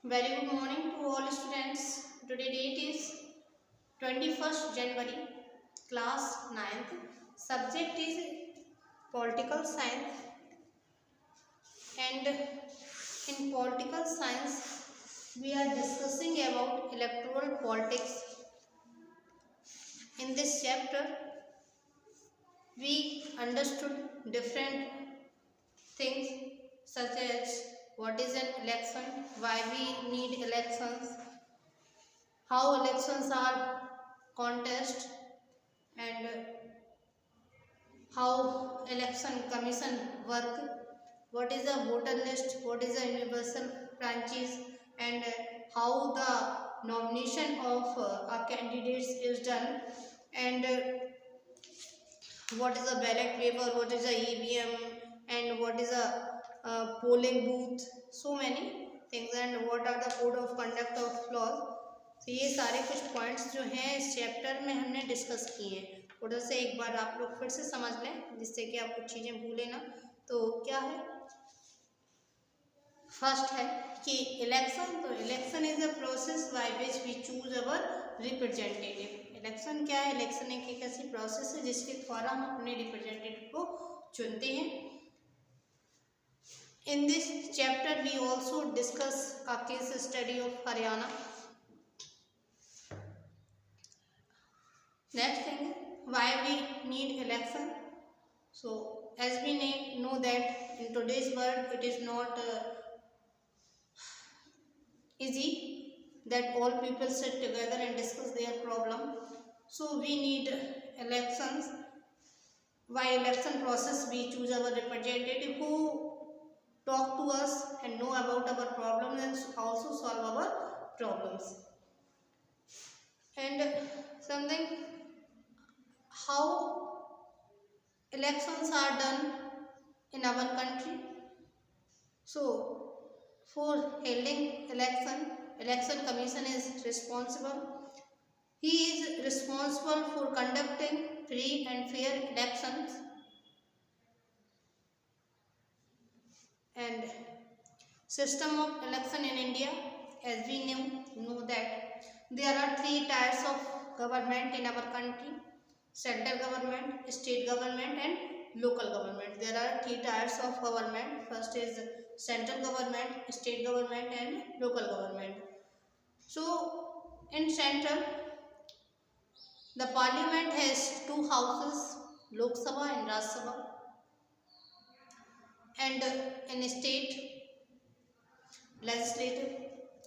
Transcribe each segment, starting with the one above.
Very good morning to all students. Today date is 21st January, class 9th. Subject is political science, and in political science we are discussing about electoral politics. In this chapter we understood different things such as what is an election, why we need elections, how elections are contest, and how election commission work, what is the voter list, what is the universal franchise, and how the nomination of candidates is done, and what is a ballot paper, what is a EVM, and what is a polling booth, so many things, and what are the code of conduct of laws. तो ये सारे कुछ points जो हैं इस chapter में हमने discuss किए हैं। उधर से एक बार आप लोग फिर से समझ लें जिससे कि आप कुछ चीज़ें भूलें ना। तो क्या है, फर्स्ट है कि इलेक्शन, तो election is a process by which we choose our representative. Election क्या है, इलेक्शन एक ऐसी प्रोसेस है जिसके द्वारा हम अपने रिप्रेजेंटेटिव को चुनते हैं। In this chapter we also discuss a case study of Haryana. Next thing, why we need election. So as we know that in today's world it is not easy that all people sit together and discuss their problem. So we need elections. By election process we choose our representative who talk to us and know about our problems and also solve our problems. And something, how elections are done in our country. So for holding election commission is responsible. He is responsible for conducting free and fair elections, and system of election in India, as we know that there are three types of government in our country: central government, state government, and local government. There are three types of government. First is central government, state government, and local government. So in central, the parliament has two houses, Lok Sabha and Raj Sabha, and in state, legislative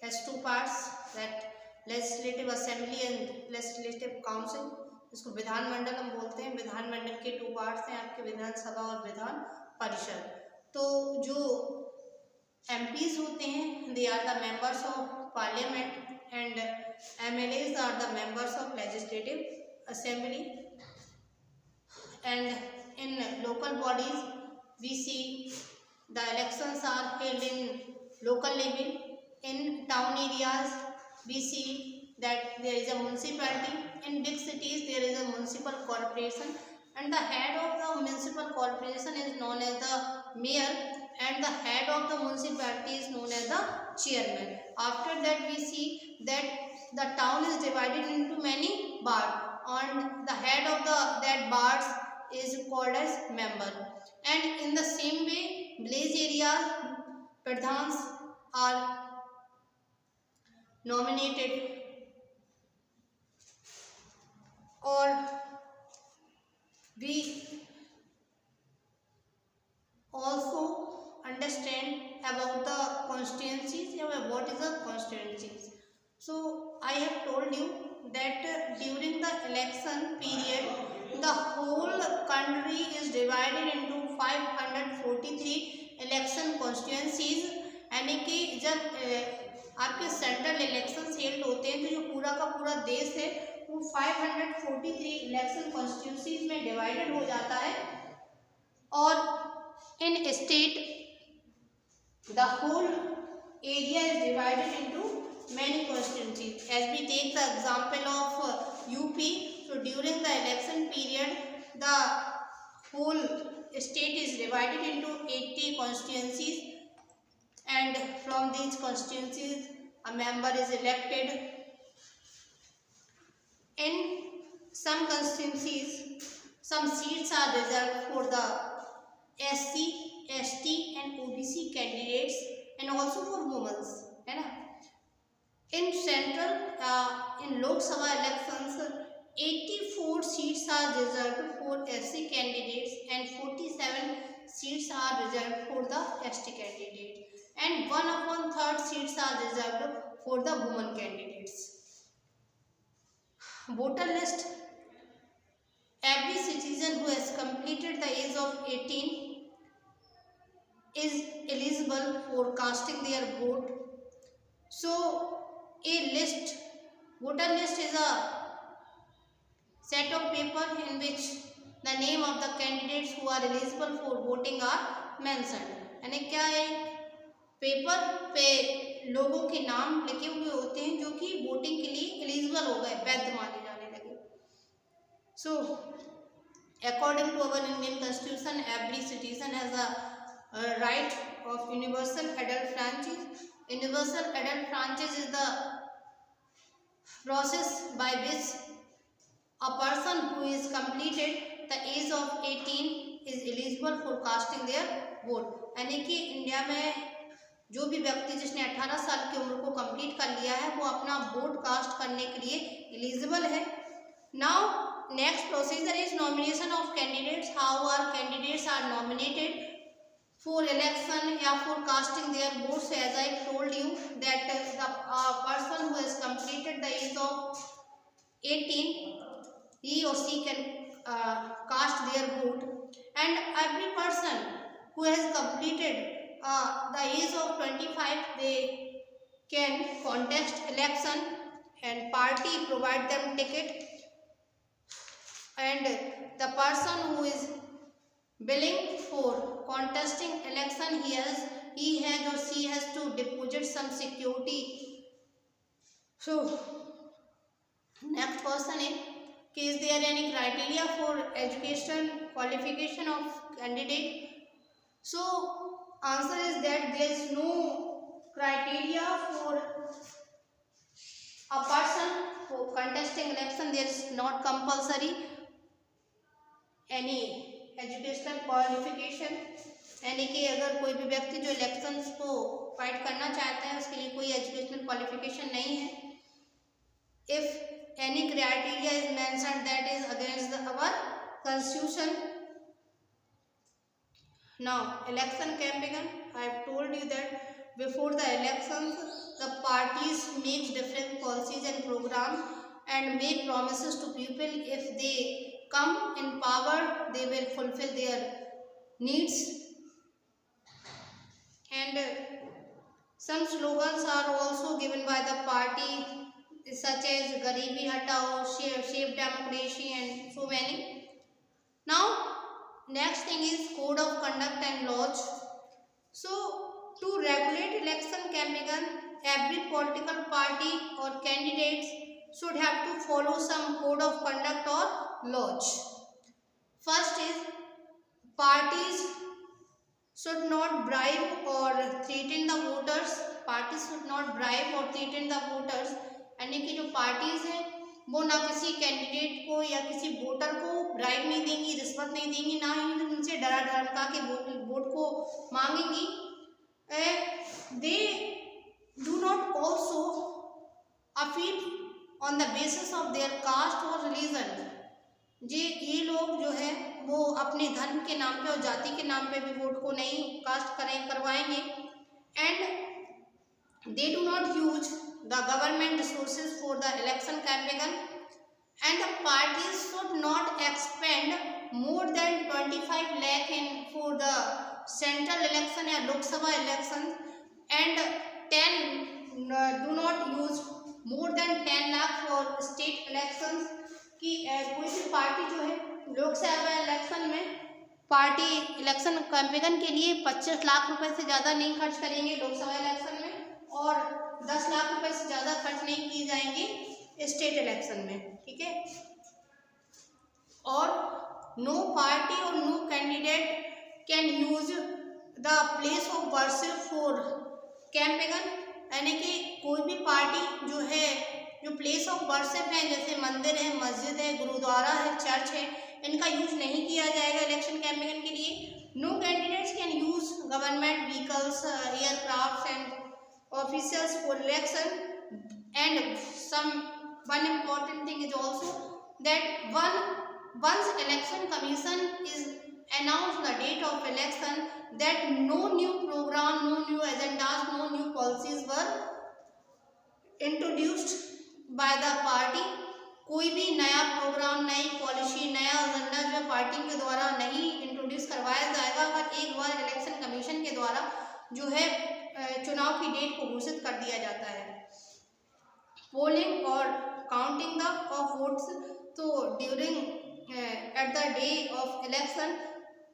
has two parts, that legislative assembly and legislative council. इसको विधानमंडल हम बोलते हैं। विधानमंडल के two parts हैं आपके, विधानसभा और विधान परिषद। तो जो MPs होते हैं, they are the members of parliament, and MLAs are the members of legislative assembly. And in local bodies we see the elections are held in local level. In town areas we see that there is a municipality. In big cities there is a municipal corporation, and the head of the municipal corporation is known as the mayor, and the head of the municipality is known as the chairman. After that we see that the town is divided into many wards, and the head of that wards is called as member. And in the same way, village areas, pradhans are nominated, or we also understand about the constituencies. What is a constituencies? So I have told you that during the election period the whole country is divided into 543 election constituencies. यानी कि जब आपके central election held होते हैं तो जो पूरा का पूरा देश है वो 543 इलेक्शन कॉन्स्टिट्यूंसीज में डिवाइडेड हो जाता है। और इन state the whole area is divided into many constituencies. As we take the example of UP, so during the election period the whole state is divided into 80 constituencies, and from these constituencies a member is elected. In some constituencies, some seats are reserved for the SC, ST and OBC candidates and also for women, है ना. In central, in Lok Sabha elections, 84 seats are reserved for SC candidates and 47 seats are reserved for the ST candidate, and 1/3 seats are reserved for the women candidates. Voter list. Every citizen who has completed the age of 18 is eligible for casting their vote. So, voter list is a set of paper in which the name of the candidates who are eligible for voting are mentioned. यानी क्या है, paper पे लोगों के नाम लिखे हुए होते हैं जो कि वोटिंग के लिए एलिजिबल हो गए, वैध माने जाने लगे. So, according to our Indian Constitution, every citizen has a right of universal adult franchise. Universal adult franchise is the process by which a person who is completed the age of 18 is eligible for casting their vote. यानी कि India में जो भी व्यक्ति जिसने 18 साल की उम्र को कंप्लीट कर लिया है वो अपना वोट कास्ट करने के लिए एलिजिबल है. Now next procedure is nomination of candidates. How are candidates are nominated for election या for casting their votes. As I told you that the person who has completed the age of 18, he or she can cast their vote, and every person who has completed the age of 25, they can contest election and party provide them ticket, and the person who is willing for contesting election, he has or she has to deposit some security. So next question is there any criteria for education qualification of candidate? So answer is that there is no criteria for a person for contesting election. There is not compulsory any educational qualification. यानी कि अगर कोई भी व्यक्ति जो elections को fight करना चाहता है उसके लिए कोई एजुकेशनल क्वालिफिकेशन नहीं है. If any criteria is mentioned that is against our constitution. Now election campaign. I have told you that before the elections the parties make different policies and program and make promises to people. If they come in power, they will fulfill their needs. And some slogans are also given by the party, such as Garibi Hatao, Shape Democracy, and so many. Now, next thing is code of conduct and laws. So, to regulate election campaign, every political party or candidates should have to follow some code of conduct or laws. First is parties should not bribe or threaten the voters. Parties should not bribe or threaten the voters. यानी कि जो parties हैं वो ना किसी candidate को या किसी वोटर को ब्राइब नहीं देंगी, रिश्वत नहीं देंगी, ना ही उनसे डरा धमका के वोट को मांगेंगी. They do not also appeal on the basis of their caste or religion. ये लोग जो है वो अपने धर्म के नाम पे और जाति के नाम पे भी वोट को नहीं कास्ट करवाएंगे. And they do not use the government resources for the election campaign. And the parties should not expand more than 25 lakh in for the central election या Lok Sabha election. And 10 do not use more than 10 lakh for state elections. कि कोई भी party जो है Lok Sabha election में party election campaign के लिए 25 लाख रुपए से ज़्यादा नहीं खर्च करेंगे लोकसभा इलेक्शन में, और 10 लाख रुपए से ज़्यादा खर्च नहीं किए जाएंगे स्टेट इलेक्शन में. ठीक है. और नो पार्टी और no candidate can use the place of worship for campaign. यानी कि कोई भी पार्टी जो है, जो प्लेस ऑफ वर्शिप है, जैसे मंदिर है, मस्जिद है, गुरुद्वारा है, चर्च है, इनका यूज नहीं किया जाएगा इलेक्शन कैंपेन के लिए। No candidates can use government vehicles, aircraft and officials for election. And some one important thing is also that once election commission is announced the date of election, that no new program, no new agendas, no new policies were introduced by the party। कोई भी नया programme, नई policy, नया agenda जो party के द्वारा नहीं introduce करवाया जाएगा अगर एक बार इलेक्शन कमीशन के द्वारा जो है चुनाव की डेट को घोषित कर दिया जाता है। पोलिंग और काउंटिंग ऑफ वोट्स, तो during at the day of election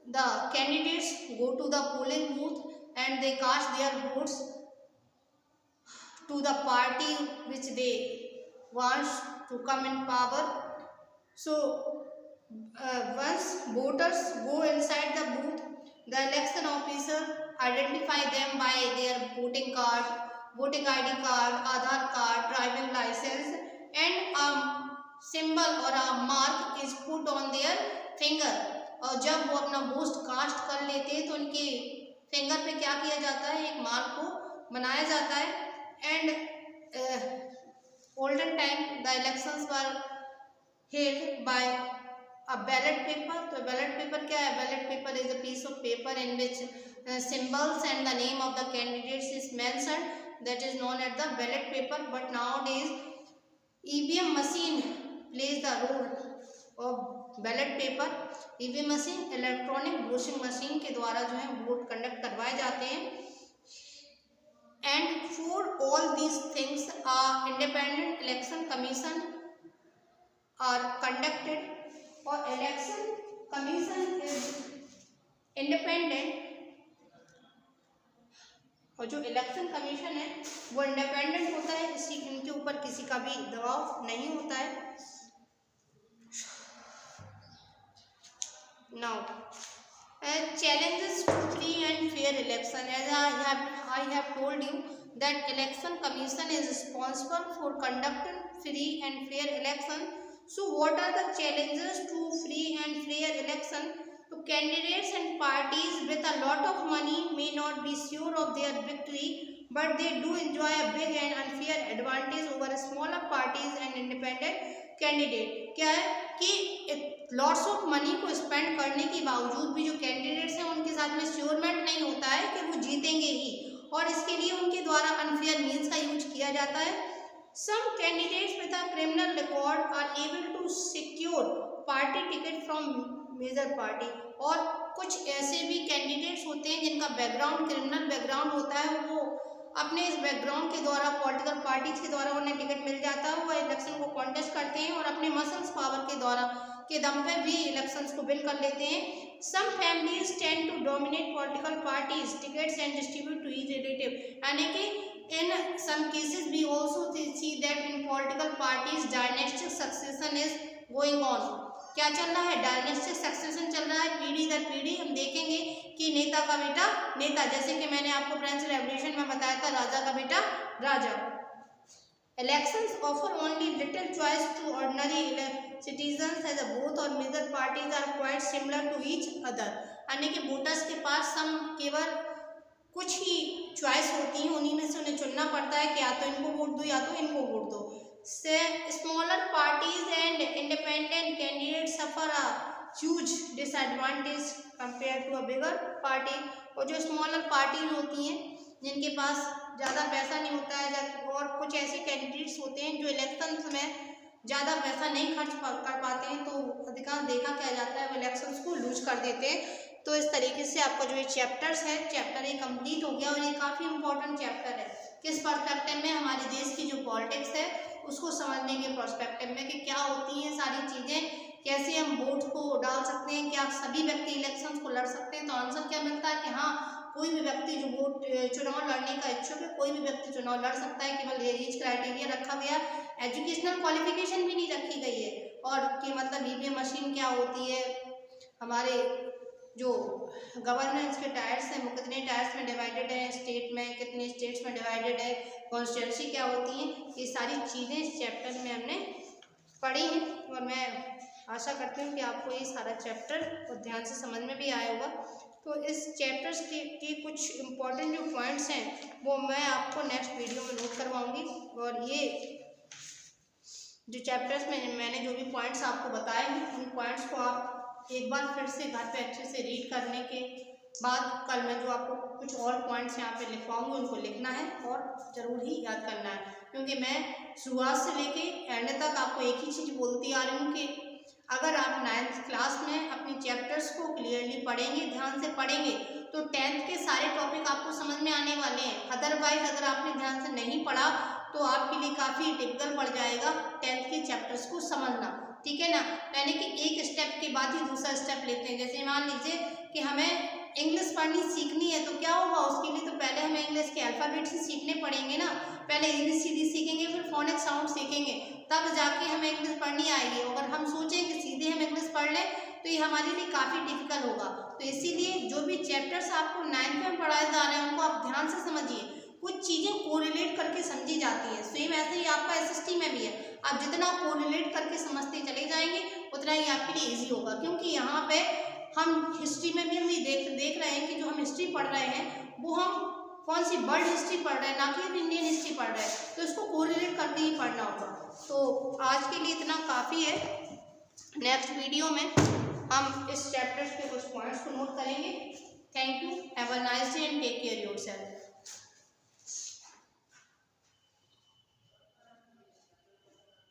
the candidates go to the polling booth and they cast their votes to the party which they want to come in power। So once voters go inside the booth, the election officer identify them by their voting card, voting ID card, Aadhaar card, driving license, and a symbol or a mark is put on their finger। और जब वो अपना vote cast कर लेते हैं तो उनके finger पे क्या किया जाता है, एक मार्क को बनाया जाता है। And olden time the elections were held by a ballot paper। तो ballot paper क्या है? Ballot paper is a piece of paper in which symbols and the name of the candidates is mentioned, that is known as the ballot paper। But nowadays EVM machine plays the role of ballot paper। EVM machine electronic voting machine के द्वारा जो है vote conduct करवाए जाते हैं। And for all these things, independent election commission are conducted, or election commission is independent। और जो election commission है वो इंडिपेंडेंट होता है, इनके ऊपर किसी का भी दबाव नहीं होता है। Now challenges to free and fair election, as I have told you that election commission is responsible for conducting free and fair election। So what are the challenges to free and fair election? So candidates and parties with a lot of money may not be sure of their victory, but they do enjoy a big and unfair advantage over smaller parties and independent candidate. क्या है कि lots of money को spend करने के बावजूद भी जो candidates हैं उनके साथ में श्योरमेंट नहीं होता है कि वो जीतेंगे ही, और इसके लिए उनके द्वारा अनफेयर मीन्स का यूज किया जाता है। Some candidates with a criminal record are able to secure party ticket from major party. और कुछ ऐसे भी कैंडिडेट्स होते हैं जिनका बैकग्राउंड क्रिमिनल बैकग्राउंड होता है, वो अपने इस बैकग्राउंड के द्वारा पॉलिटिकल पार्टीज के द्वारा उन्हें टिकट मिल जाता है, वो इलेक्शन को कॉन्टेस्ट करते हैं और अपने मसल्स पावर के द्वारा के दम पे भी इलेक्शंस को बिल कर लेते हैं। Some families tend to dominate political parties tickets and distribute to each relative, यानी कि in some cases we also see that in political parties dynastic succession is going on. क्या चल रहा है? डायनेस्टिक सक्सेशन चल रहा है, पीढ़ी दर पीढ़ी। हम देखेंगे कि नेता का बेटा नेता, जैसे कि मैंने आपको फ्रेंच रेवोल्यूशन में बताया था, राजा का बेटा राजा। Elections offer only little choice to ordinary citizens as both और major parties are quite similar to each other, यानी कि वोटर्स के पास केवल कुछ ही चॉइस होती है, उन्हीं में से उन्हें चुनना पड़ता है कि या तो इनको वोट दो या तो इनको वोट दो। Smaller parties and independent candidates suffer a huge disadvantage compared to a bigger party। और जो स्मॉलर पार्टीज होती हैं जिनके पास ज़्यादा पैसा नहीं होता है, और कुछ ऐसे कैंडिडेट्स होते हैं जो इलेक्शंस में ज़्यादा पैसा नहीं खर्च कर पाते हैं, तो अधिकांश देखा क्या जाता है वो इलेक्शंस को लूज कर देते हैं। तो इस तरीके से आपका जो ये चैप्टर्स है, चैप्टर 1 कंप्लीट हो गया, और ये काफ़ी इंपॉर्टेंट चैप्टर है। किस पर्सपेक्टिव में? हमारे देश की जो पॉलिटिक्स है उसको समझने के पर्सपेक्टिव में कि क्या होती हैं सारी चीज़ें, कैसे हम वोट को डाल सकते हैं, क्या सभी व्यक्ति इलेक्शंस को लड़ सकते हैं। तो आंसर क्या मिलता है कि हाँ, कोई भी व्यक्ति जो चुनाव लड़ने का इच्छुक है, कोई भी व्यक्ति चुनाव लड़ सकता है। केवल एज क्राइटेरिया रखा गया, एजुकेशनल क्वालिफिकेशन भी नहीं रखी गई है, और कि मतलब ईवीएम मशीन क्या होती है, हमारे जो गवर्नेंस के टायर्स हैं वो कितने टायर्स में डिवाइडेड है, स्टेट में कितने स्टेट्स में डिवाइडेड है, कॉन्स्टिट्यूएंसी क्या होती है, ये सारी चीज़ें इस चैप्टर में हमने पढ़ी हैं। और मैं आशा करती हूँ कि आपको ये सारा चैप्टर और ध्यान से समझ में भी आया होगा। तो इस चैप्टर्स की कुछ इम्पॉर्टेंट जो पॉइंट्स हैं वो मैं आपको नेक्स्ट वीडियो में नोट करवाऊँगी। और ये जो चैप्टर्स में मैंने जो भी पॉइंट्स आपको बताए हैं, उन पॉइंट्स को आप एक बार फिर से घर पे अच्छे से रीड करने के बाद कल मैं जो आपको कुछ और पॉइंट्स यहाँ पे लिखवाऊंगी उनको लिखना है और ज़रूर ही याद करना है। क्योंकि मैं शुरुआत से लेके एंड तक आपको एक ही चीज़ बोलती आ रही हूँ कि अगर आप 9th क्लास में अपने चैप्टर्स को क्लियरली पढ़ेंगे, ध्यान से पढ़ेंगे, तो 10th के सारे टॉपिक आपको समझ में आने वाले हैं। अदरवाइज अगर आपने ध्यान से नहीं पढ़ा तो आपके लिए काफ़ी डिफिकल्ट पड़ जाएगा 10th के चैप्टर्स को समझना, ठीक है ना। यानी कि एक स्टेप के बाद ही दूसरा स्टेप लेते हैं। जैसे मान लीजिए कि हमें इंग्लिश पढ़नी सीखनी है, तो क्या होगा, उसके लिए तो पहले हमें इंग्लिश के अल्फ़ाबेट्स ही सीखने पड़ेंगे ना। पहले ABCD सीखेंगे, फिर फोनिक साउंड सीखेंगे, तब जाके हमें इंग्लिश पढ़नी आएगी। अगर हम सोचें कि सीधे हम इंग्लिश पढ़ लें तो ये हमारे लिए काफ़ी डिफिकल्ट होगा। तो इसीलिए जो भी चैप्टर्स आपको 9th में पढ़ाए जा रहे हैं उनको आप ध्यान से समझिए। कुछ चीज़ें कोरिलेट करके समझी जाती है, सेम ऐसे ही आपका SST में भी है। आप जितना कोरिलेट करके समझते चले जाएंगे उतना ही आपके लिए ईजी होगा। क्योंकि यहाँ पे हम हिस्ट्री में भी हम ये देख रहे हैं कि जो हम हिस्ट्री पढ़ रहे हैं वो हम कौन सी वर्ल्ड हिस्ट्री पढ़ रहे हैं, ना कि इंडियन हिस्ट्री पढ़ रहे हैं। तो इसको कोरिलेट करके ही पढ़ना होगा। तो आज के लिए इतना काफ़ी है। नेक्स्ट वीडियो में हम इस चैप्टर्स के कुछ पॉइंट्स को नोट करेंगे। Thank you, have a nice day and take care yourself.